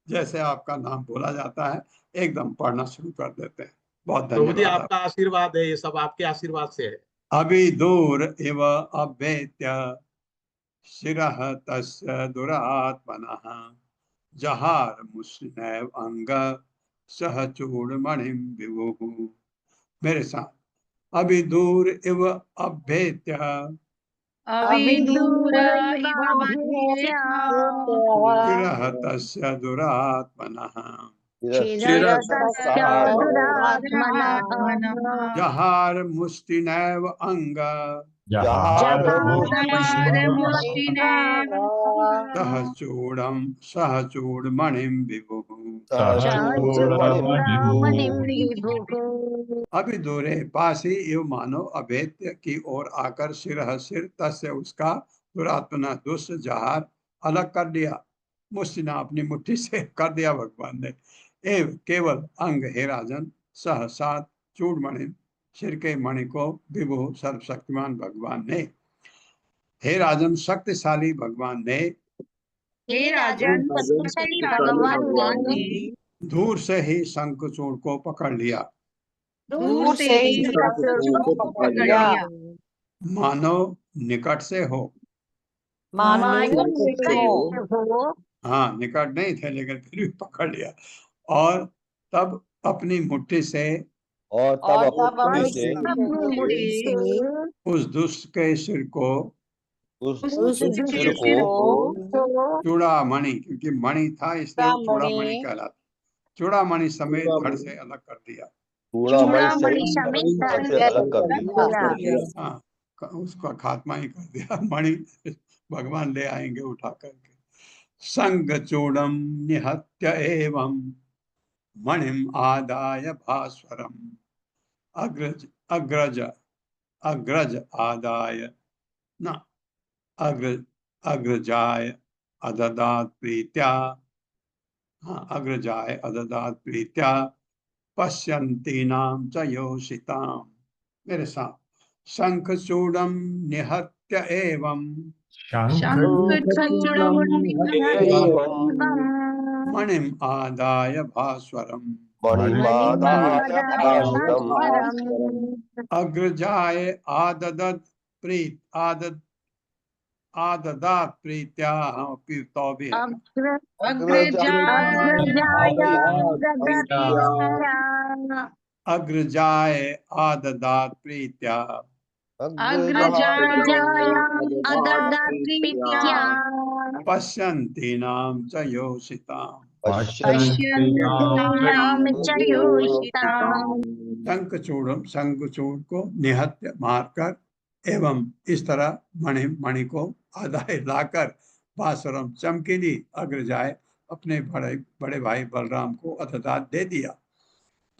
जैसे आपका नाम बोला जाता है एकदम पढ़ना शुरू कर देते हैं। बहुत प्रभु जी, धन्यवाद। आपका आशीर्वाद है, ये सब आपके आशीर्वाद से है। अभी दूर इव अभेत्य शिरः तस्य दुरात्मनः जहार मुष्णैव अंग सह चूड़मणिं विभुः। मेरे साथ, अभी दूर इव अभेत्य शिरः तस्य दुरात्मनः शिरसस्य दुरात्मनः जहार मुष्टि नैव अंग जहार सह चूड़मणिम विभुः चूड़ामणिं विभुः। अभी दूरे पासी एवं मानो अभेद्य की ओर आकर सिर तस्य उसका दुरात्मना दुष्ट जहार अलग कर दिया। मुष्टिना अपनी मुट्ठी से कर दिया भगवान ने। एव केवल अंग हे राजन सह सात चूड़मणि सिर के मणि को विभु सर्वशक्तिमान भगवान ने। हे राजन शक्तिशाली भगवान ने शक्तिशाली भगवान ने दूर से ही शंखचूड़ को पकड़ लिया। दूर से ही शंखचूड़ को पकड़ लिया। मानो निकट से हो। हाँ, निकट नहीं थे लेकिन फिर भी पकड़ लिया। और तब अपनी मुट्ठी से उस दुष्ट के सिर को चूड़ामणि, क्योंकि मणि था इसलिए चूड़ामणि कहलाता, चूड़ामणि समेत धड़ से अलग कर दिया। चूड़ामणि समेत धड़ से अलग कर दिया। हाँ, उसका खात्मा ही कर दिया। मणि भगवान ले आएंगे उठा करके। संग चूड़म निहत्य एवं मणिम आदाय भास्वरम अग्रज आदाय न अग्रजाय अददात प्रीत्या। हाँ, अग्रजाय अददात प्रीत्या पश्यन्तीनां च योषिताम्। मेरे साथ शंखचूड़म निहत्य एवं मणिम आदाय भास्वरम अग्रजाय आददात प्रीत्या। तो भी है। अग्रजाय आददात प्रीत्या पश्यन्तीनां च योषिताम्। शंखचूड़ को निहत्य मारकर एवं इस तरह मणि को आदाय लाकर भास्वरम चमकीली अग्रजाय अपने बड़े भाई बलराम को अददात दे दिया।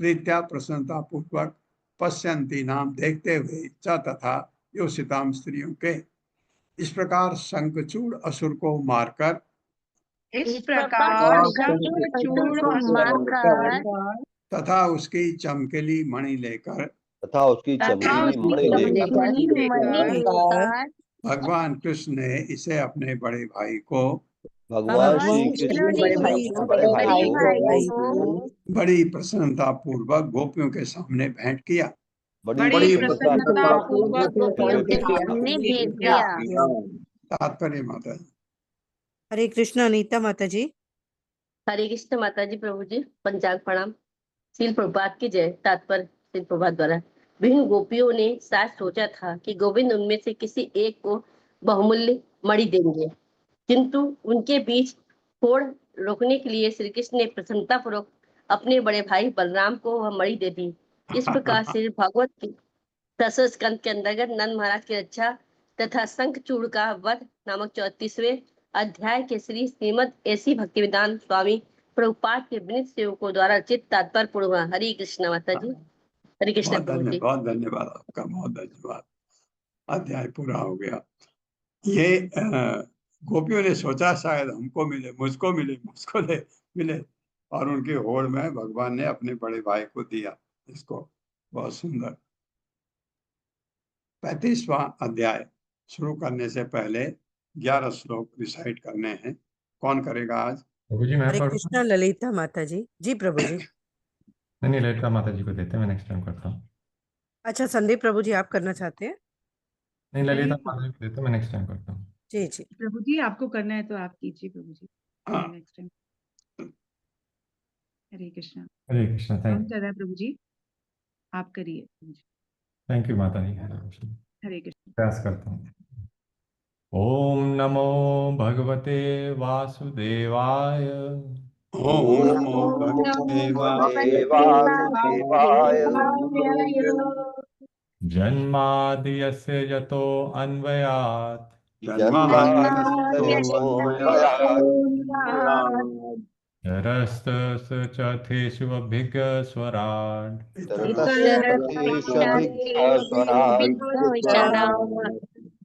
प्रीत्या प्रसन्नता पूर्वक पश्यन्ती नाम देखते हुए च तथा योषिताम स्त्रियों के। इस प्रकार शंखचूड़ असुर को मारकर तथा उसकी चमकीली मणि लेकर भगवान कृष्ण ने इसे अपने बड़े भाई को बड़ी प्रसन्नता पूर्वक गोपियों के सामने भेंट किया। तात्पर्य माता जी। हरे कृष्ण। अनीता माता जी। हरे कृष्ण माता जी। प्रभु जी पंचांग प्रणाम। श्रील प्रभुपाद की जय। तात्पर्य श्रील प्रभुपाद द्वारा विभिन्न गोपियों ने साथ सोचा था कि गोविंद उनमें से किसी एक को बहुमूल्य मणि देंगे, किंतु उनके बीच होड़ रोकने के लिए श्री कृष्ण ने प्रसन्नता पूर्वक अपने बड़े भाई बलराम को वह मणि दे दी। इस प्रकार से भागवत के 10वें स्कंद के अंतर्गत नंद महाराज की रक्षा तथा शंखचूड़ का वध नामक 34वें अध्याय के श्रीमद ऐसी भक्तिवेदांत स्वामी प्रभुपाद के विनीत सेवकों द्वारा रचित तात्पर्य पूर्ण हुआ। हरे कृष्ण माता जी। हरे कृष्ण प्रभु जी। बहुत धन्यवाद आपका, बहुत धन्यवाद। अध्याय पूरा हो गया। ये गोपियों ने सोचा शायद हमको मिले, मुझको मिले, और उनकी होड़ में भगवान ने अपने बड़े भाई को दिया इसको। बहुत सुंदर। 35वां अध्याय शुरू करने से पहले 11 श्लोक रिसाइट करने हैं। कौन करेगा आज? प्रभु जी मैं हरे कृष्ण। ललिता माता जी। जी प्रभु जी। नहीं, ललिता माता जी को देते हैं, मैं नेक्स्ट टाइम करता हूँ। अच्छा, संदीप प्रभु जी आप करना चाहते हैं? नहीं, ललिता माता जी को देते हैं, मैं नेक्स्ट टाइम करता हूँ। जी जी प्रभु जी, आपको करना है तो आप कीजिए प्रभु जी। Next time. हरे कृष्ण। हरे कृष्ण। कौन कर रहा है प्रभु जी? आप करिए प्रभु जी। थैंक यू माता जी। हरे कृष्ण। प्रयास करता हूँ। ओम नमो भगवते वासुदेवाय। ओम नमो वासुदेवाय जन्माद्यस्य यतो अन्वयात् तरस्तस्चथेषु अभिज्ञस्वराट्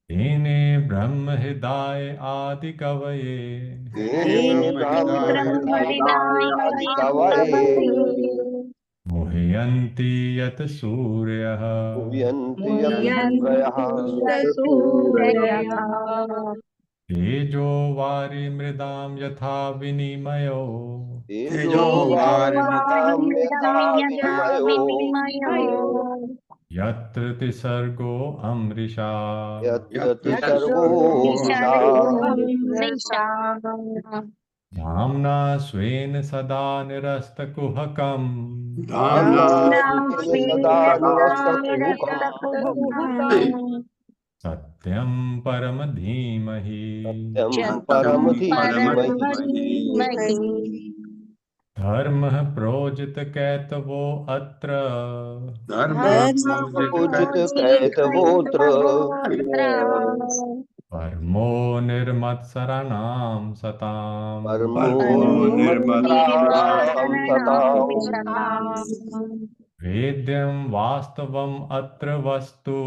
तेने ब्रह्महृदाय आदिकवये मुह्यन्ति यत् सूर्यः तेजो वारिमृदां यथा विनिमयो यत्र त्रिसर्गो अमृषा धाम्ना स्वेन सदा निरस्तकुहकम् सत्यं परम धीमहि धर्मः प्रोजित कैतवो अत्र परमो निर्मत्सराणां सताम् वेद्यं वास्तवम् अत्र वस्तु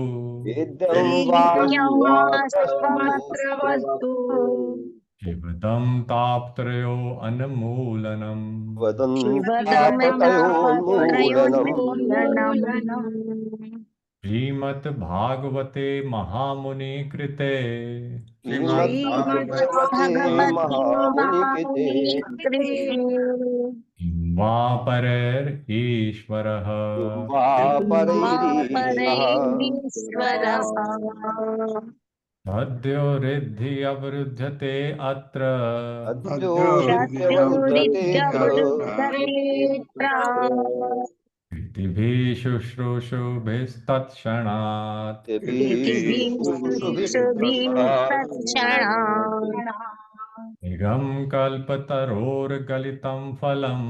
शिवदं तापत्रयो अन्मूलनम् श्रीमद् भागवते महामुनि कृते वापरैर्ईश्वरः सद्यो रिद्धि अवरुध्यते अत्र कृतिभिः शुश्रूषुभिस्तत्क्षणात् निगम कल्पतरोर्गलितं फलम्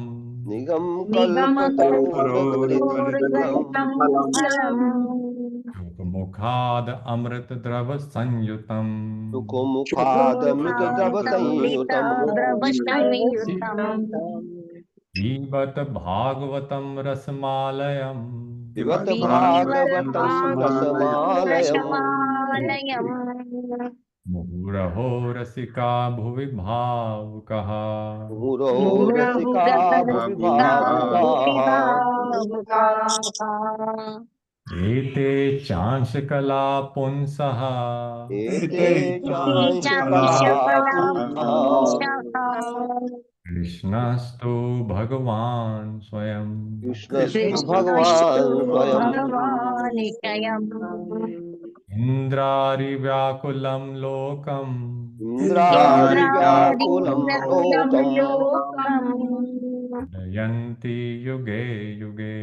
मुखाद अमृत द्रव संयुतम् जीवत भागवतं रसमालयम् मुहुरहो रसिका भुवि भावुकः एते चांशकला पुंसः कृष्णस्तु भगवान् स्वयं इंद्रारिव्याकुलं लोकम् दयन्ति युगे युगे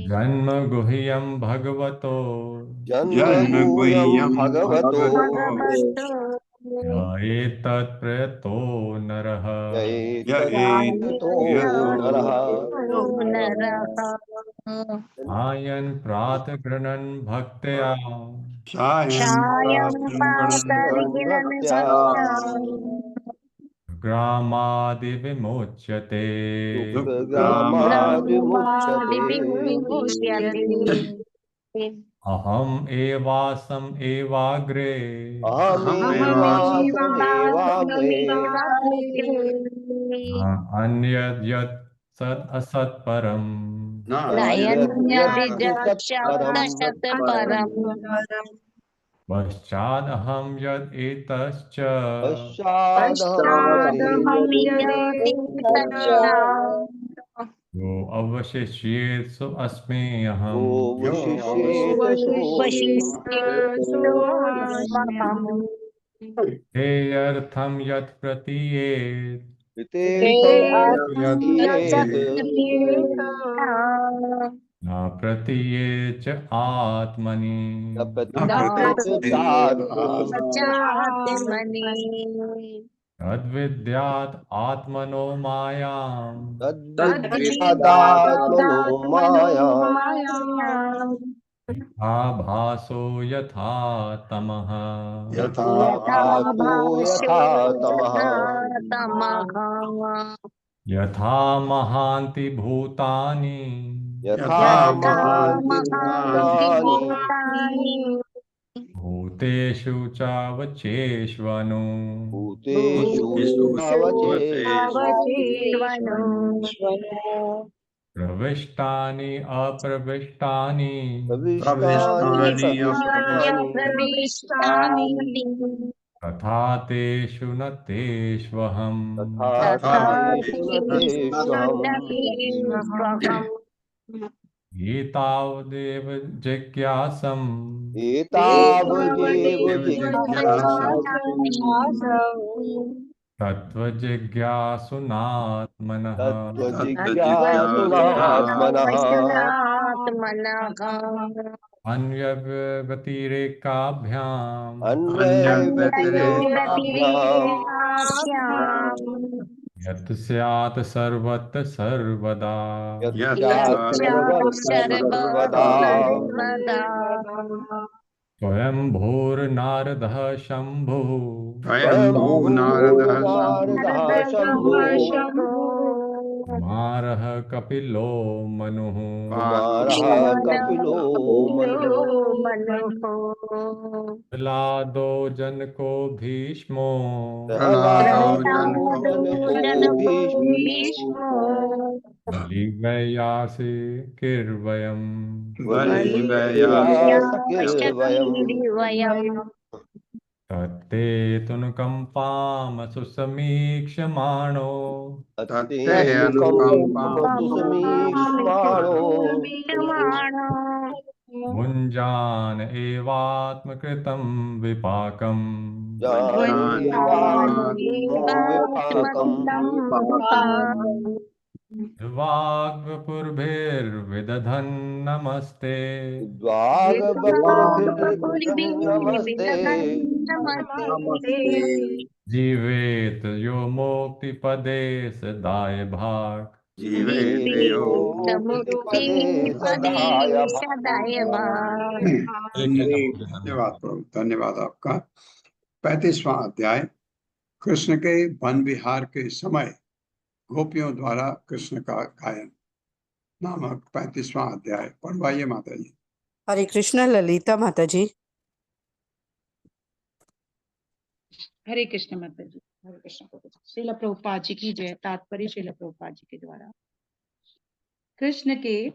जन्म गुह्यं भगवतो एतत्प्रयतो नरः आयन प्रातः गृह्णन् भक्त्या ग्रामादि विमुच्यते अहम एवासम एवाग्रे अन्यद् यत् सत् असत् परम् पश्चादहं यद् एतश्च यो अवशिष्येत् सो अस्मि अहम् हेयर्थं यत् प्रतीयेत् न प्रतीये च आत्मनि न प्रत्यात्मनि तद्विद्यात् आत्मनो मायाम् तद्विद्यादात्मनो मायाम् यथा भासो यथा तमः यथा भासो यथा तमः यथा महान्ति भूतानि यथा यथा महान्ति भूतानि भूतेषु चावचेष्वनु भूतेषु प्रविष्टानि अप्रविष्टानि प्रविष्टानि अप्रविष्टानि तथा तेषु न तेष्वहम् तथा तेषु न तेष्वहम् एतावदेव जिज्ञासम् एतावदेव तत्त्वजिज्ञासुनात्मनः तत्त्वजिज्ञासुनात्मनः अन्यव्यतिरेकाभ्याम् यत् स्यात् सर्वत्र सर्वदा स्वयंभूर्नारदः शम्भुः स्वयंभू नारदः कुमारः कपिलो मनुः प्रह्लादो जनको भीष्मो बलिव्ययासि किर्वयम् तत्ते तुनुकम्पामसु समीक्ष्यमाणो भुञ्जान एवात्मकृतं विपाकम् वाग्वपुर्भिर्विदधन् नमस्ते जीवेत यो मुक्तिपदे सदाय भाग धन्यवाद प्रभु, धन्यवाद आपका। 35वां अध्याय कृष्ण के वन विहार के समय गोपियों द्वारा कृष्ण का गायन नामक 35वां अध्याय। पढ़वाइए माता जी। हरे कृष्ण। ललिता माता जी। हरे कृष्ण माता जी। हरे कृष्ण प्रभु जी। श्रील प्रभुपाद जी की जय। तात्पर्य श्रील प्रभुपाद जी के द्वारा। कृष्ण के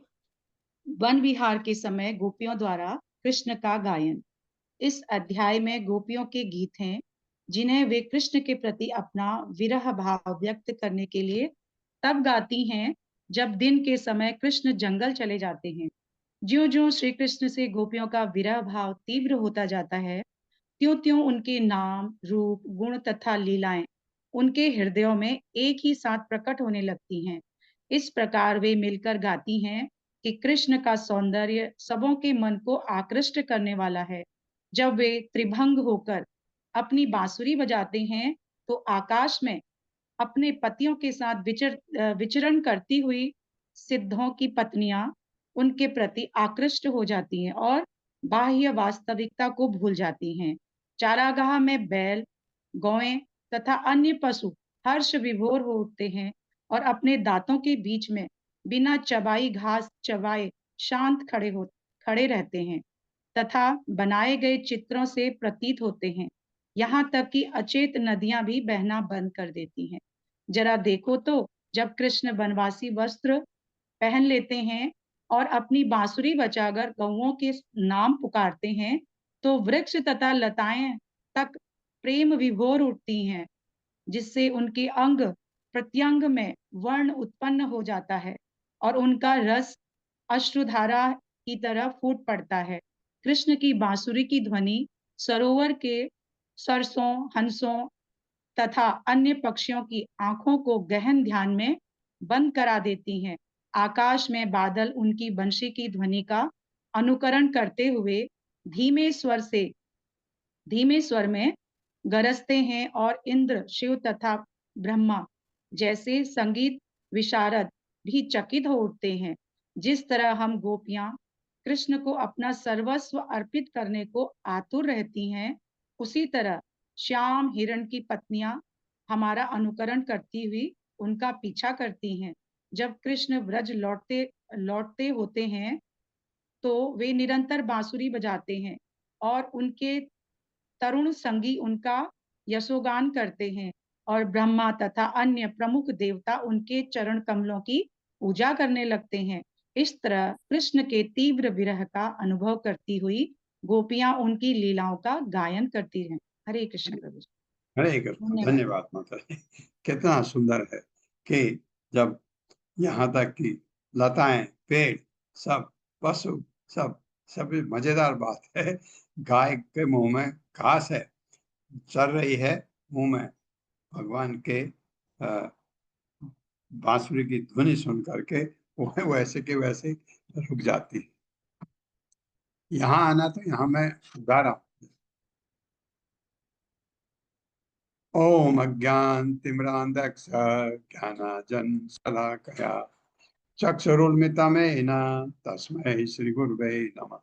वन विहार के समय गोपियों द्वारा कृष्ण का गायन। इस अध्याय में गोपियों के गीत हैं जिन्हें वे कृष्ण के प्रति अपना विरह भाव व्यक्त करने के लिए तब गाती हैं जब दिन के समय कृष्ण जंगल चले जाते हैं। ज्यों ज्यों श्री कृष्ण से गोपियों का विरह भाव तीव्र होता जाता है, त्यों त्यों उनके नाम, रूप, गुण तथा लीलाएं उनके हृदयों में एक ही साथ प्रकट होने लगती हैं। इस प्रकार वे मिलकर गाती हैं कि कृष्ण का सौंदर्य सबों के मन को आकृष्ट करने वाला है। जब वे त्रिभंग होकर अपनी बांसुरी बजाते हैं तो आकाश में अपने पतियों के साथ विचरण करती हुई सिद्धों की पत्नियां उनके प्रति आकृष्ट हो जाती हैं और बाह्य वास्तविकता को भूल जाती हैं। चारागाह में बैल, गौएं तथा अन्य पशु हर्ष विभोर हो उठते हैं और अपने दांतों के बीच में बिना चबाई घास चबाए शांत खड़े रहते हैं तथा बनाए गए चित्रों से प्रतीत होते हैं। यहाँ तक कि अचेत नदियां भी बहना बंद कर देती हैं। जरा देखो तो, जब कृष्ण वनवासी वस्त्र पहन लेते हैं और अपनी बांसुरी बजाकर गौओं के नाम पुकारते हैं तो वृक्ष तथा लताएं तक प्रेम विभोर उठती हैं, जिससे उनके अंग प्रत्यंग में वर्ण उत्पन्न हो जाता है और उनका रस अश्रुधारा की तरह फूट पड़ता है। कृष्ण की बांसुरी की ध्वनि सरोवर के सरसों, हंसों तथा अन्य पक्षियों की आंखों को गहन ध्यान में बंद करा देती हैं। आकाश में बादल उनकी बंशी की ध्वनि का अनुकरण करते हुए धीमे स्वर में गरजते हैं, और इंद्र, शिव तथा ब्रह्मा जैसे संगीत विशारद भी चकित हो उठते हैं। जिस तरह हम गोपियां कृष्ण को अपना सर्वस्व अर्पित करने को आतुर रहती हैं, उसी तरह श्याम हिरण की पत्नियां हमारा अनुकरण करती हुई उनका पीछा करती हैं। जब कृष्ण ब्रज लौटते होते हैं तो वे निरंतर बांसुरी बजाते हैं और उनके तरुण संगी उनका यशोगान करते हैं, और ब्रह्मा तथा अन्य प्रमुख देवता उनके चरण कमलों की पूजा करने लगते हैं। इस तरह कृष्ण के तीव्र विरह का अनुभव करती हुई गोपियां उनकी लीलाओं का गायन करती हैं। हरे कृष्ण प्रभु जी। हरे कृष्ण। धन्यवाद माता जी। कितना सुंदर है कि जब यहाँ तक कि लताएं, पेड़, सब पशु, सभी मजेदार बात है। गाय के मुंह में घास है, चल रही है, मुंह में भगवान के बांसुरी की ध्वनि सुन करके वो वैसे के वैसे रुक जाती है। यहाँ आना तो यहाँ मैं गा रहा हूँ। ओम अज्ञानतिमिरान्धस्य ज्ञानाञ्जनशलाकया चक्षुरुन्मिलितं तस्मै श्रीगुरवे नमः।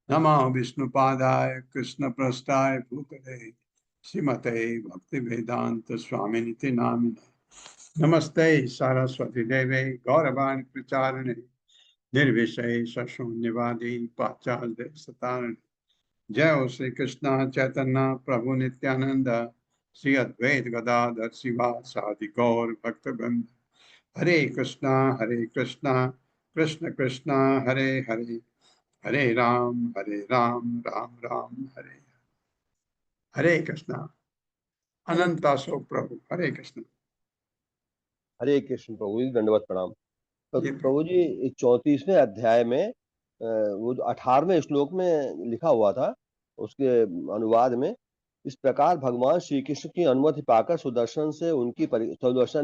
नमो विष्णुपादाय कृष्णप्रेष्ठाय भूतले श्रीमते भक्तिवेदांत स्वामिनिति नामिने। नमस्ते सरस्वती देवे गौरवाणी प्रचारिणे निर्विशेष शून्यवादी पाश्चात्य सतारिणे। जय हो श्री कृष्ण चैतन्य प्रभु नित्यानंद श्री अद्वैत गदाधर शिवासादि गौर भक्तवृंद। हरे कृष्णा कृष्ण कृष्णा हरे हरे, हरे राम राम राम हरे हरे कृष्णा। अनंताशोक प्रभु। हरे कृष्ण। हरे कृष्ण प्रभु जी, दंडवत प्रणाम। तो ये प्रभु जी 34वें अध्याय में वो जो 18वें श्लोक में लिखा हुआ था, उसके अनुवाद में इस प्रकार भगवान श्री कृष्ण की अनुमति पाकर सुदर्शन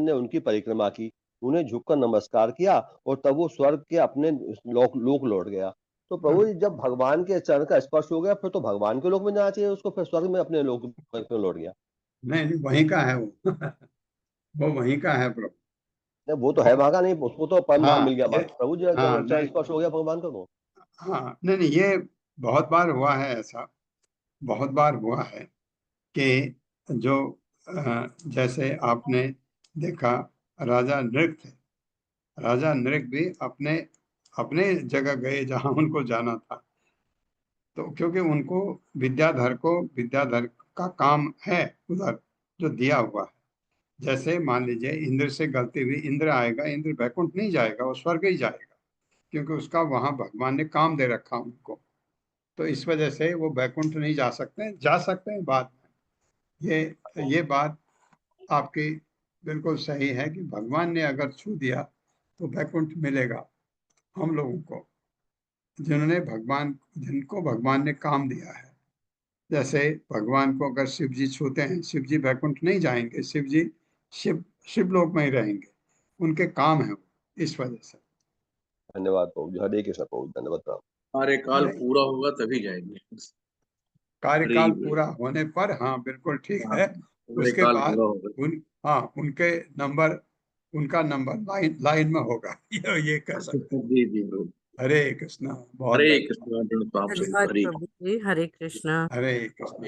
ने उनकी परिक्रमा की, उन्हें झुककर नमस्कार किया और तब वो स्वर्ग के अपने लोक लौट गया। तो प्रभु जी जब भगवान के चरण का स्पर्श हो गया फिर तो भगवान के लोक में जाना चाहिए उसको, फिर स्वर्ग में अपने लोक में लौट गया। नहीं, वहीं का है वो। वो वहीं का है प्रभु। वो तो है वहां का, नहीं उसको तो परम धाम मिल गया। हाँ, प्रभु जी हाँ, चरण स्पर्श हो गया भगवान का तो। हाँ, नहीं, ये बहुत बार हुआ है, ऐसा बहुत बार हुआ है कि जो जैसे आपने देखा राजा नृग थे। राजा नृग भी अपने अपने जगह गए जहां उनको जाना था, तो क्योंकि उनको विद्याधर का काम है उधर जो दिया हुआ है। जैसे मान लीजिए इंद्र से गलती हुई, इंद्र आएगा, इंद्र वैकुंठ नहीं जाएगा, वो स्वर्ग ही जाएगा, क्योंकि उसका वहां भगवान ने काम दे रखा उनको। तो इस वजह से वो वैकुंठ नहीं जा सकते हैं बाद में। ये बात आपकी बिल्कुल सही है कि भगवान ने अगर छू दिया तो वैकुंठ मिलेगा हम लोगों को, जिनको भगवान ने काम दिया है। जैसे भगवान को अगर शिव जी छूते हैं, शिव जी वैकुंठ नहीं जाएंगे, शिव जी शिवलोक में ही रहेंगे, उनके काम है वो, इस वजह से। धन्यवाद प्रभु जी। हरे कृष्ण प्रभु जी, धन्यवाद प्रणाम। कार्यकाल पूरा होगा तभी जाएंगे। कार्यकाल पूरा होने पर, हाँ बिल्कुल ठीक है। उसके कार्यकाल बाद पूरा होगा। उनका नंबर लाइन में होगा। ये कह सकते हैं। जी जी प्रभु। हरे कृष्णा। बहुत हरे धन्यवाद। कृष्ण। धन्यवाद हरे प्रभु जी। हरे कृष्णा। हरे कृष्णा।